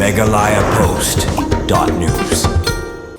Meghalaya Post.news.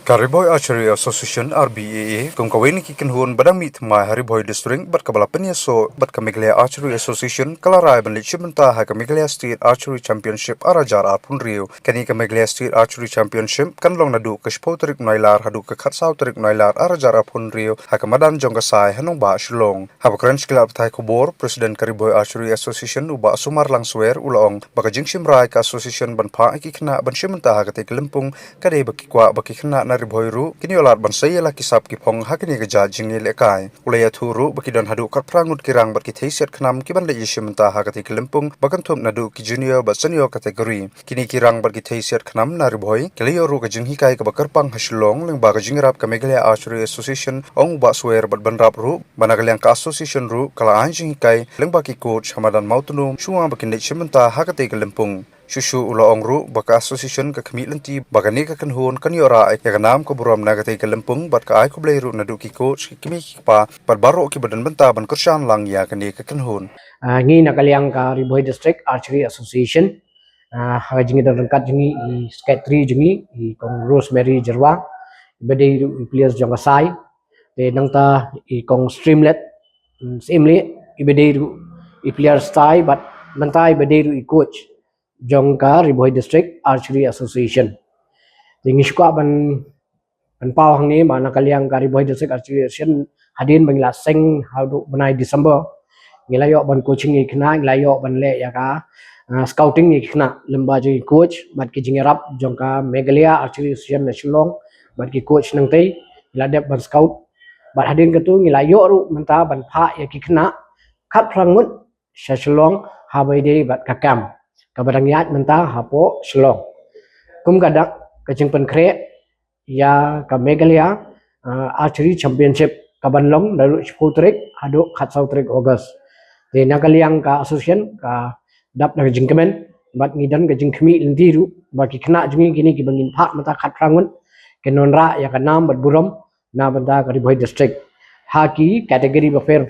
Kariboy Archery Association RBAA kung kawin kikinhun badang mit mai Hariboy District bat kabalapan so bat Meghalaya Archery Association kalaray ban lichimenta ha Meghalaya State Archery Championship arajar apun rio kani Meghalaya State Archery Championship kanlong nadu kashpoterik noilar hadu kakhatsaw terik noilar arajar apun rio ha madan jongkasai hanong ba shilong ha crunch club thai khobor President Kariboy Archery Association uba sumar langswer ulong baka jingshim rai ka association ban pha ikikna ban shimenta ha kate kelimpung kade bakikwa bakikna Hariboyru kini olat bansai la kisap ki phong hakini ga jajing ni lekai ulaya thuru bakidon hadu kat prangut kirang bat ki theiset khnam ki ban le yishimta hakati kelimpung bakan thum nadu ki junior ba senior category kini kirang bat ki theiset khnam Hariboy keliyo ru ga jinghi kai ka bakar pang haslong leng ba ga jingrap ka Meghalaya Archery Association ong ba swer bat banrap ru banagalyang ka association ru kala anjing kai leng ba ki coach hamadan mautunum shuwa bakin le yishimta hakati kelimpung Shushu ula ongru baka association ka kami lenti baka ni ka kanhun kanyora ay kaganam ko buram nagatay kalimpung bat ka ay ko blayru na duki coach kimi pa barbaro ki badan banta ban kursyan lang ya kani ka kanhun. Ngi nakaliang ka Hariboy District Archery Association haga jingi dan rangkat jingi i skate 3 jingi i kong Rosemary Jerwa ibade i players jong kasai te nangta i kong streamlet simli ibade i players tai but mantai ibade i coach Jongka Hariboy District Archery Association. Tinggi suka ban pau hang ni mana kaliang Hariboy District Archery Association hadin bangla seng hadu banai December ngilayo ban coaching ni kena ngilayo ban le ya ka scouting ni kena lemba ji coach bat ki jingerap Jongka Meghalaya Archery Association nasional bat ki coach nang tei ladap ban scout bat hadin ketu ngilayo ru menta ban pha ya ki kena khat prangut shalong habai dei bat kakam kabadang yat menta hapo selong kum gadak kacing penkre ya ka Meghalaya Archery Championship kabanlong daru sputrik hadu khatsau trik August de nakaliang ka association ka dap na jingkemen bat ngidan ka jingkemi lentiru baki kena jungi kini ki bangin pha mata khat prangun kenonra ya ka nam bat burom na banta Hariboy District haki category ba fair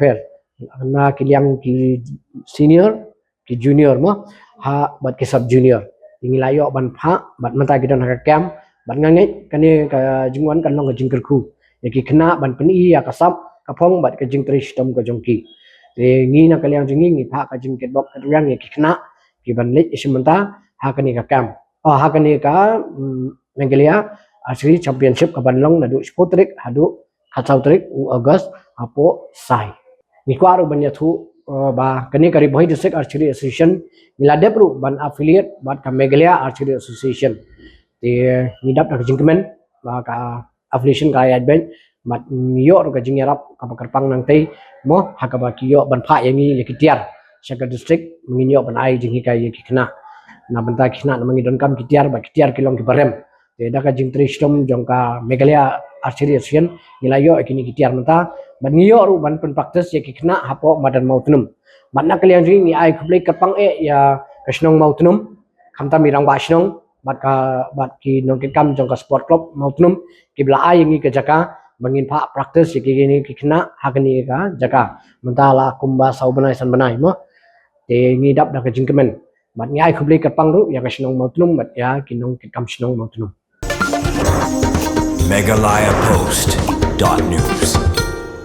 na kiliang ki senior ki junior mo ha bat ke sub junior ingilayo ban pha bat manta gidan ha kam bat ngangai kani ka jingwan kan long ka jingkerku yaki kena ban peni ya kasap kapong bat ka jingtri stom ka jongki de ngi na kaliang jingi ngi pha ka jingket bok ka yang yaki kena ki ban lek isimenta ha kani ka kam ha kani ka Meghalaya Archery Championship ka ban long na du spotrik hadu khatsau trik August apo sai ni kwaro ban ya thu ba kani Hariboy District Archery Association niladep ru ban affiliate bat ka Meghalaya Archery Association te nidap ka jingkemen ba ka affiliation ka adben bat yo ru ka jingerap ka pakarpang nang tei mo hakaba kiyo ban pha yangi yakitiar saka district menginyo ban ai jingi ka yakikna na banta kina na mangi don kam kitiar ba kitiar kilong ki barem te da ka jingtri stom jongka Meghalaya Archery Association nilayo kini kitiar mata ban ngiyo ru ban pen practice yakikna hapo madan mautunum bat na kaliang jingi ni ai kublai kapang ya kasnong mautunum kamta mirang ba snong bat ki nong kam jongka sport club mautunum ki bla ai ngi ke jaka bangin pha practice ki gini ki kena hakani ka jaka mentala kumba sau banai san banai mo te ngi dap da ka jingkemen bat ngi ai kublai kapang ru ya kasnong mautunum bat ya ki nong kam snong mautunum Meghalaya Post.news.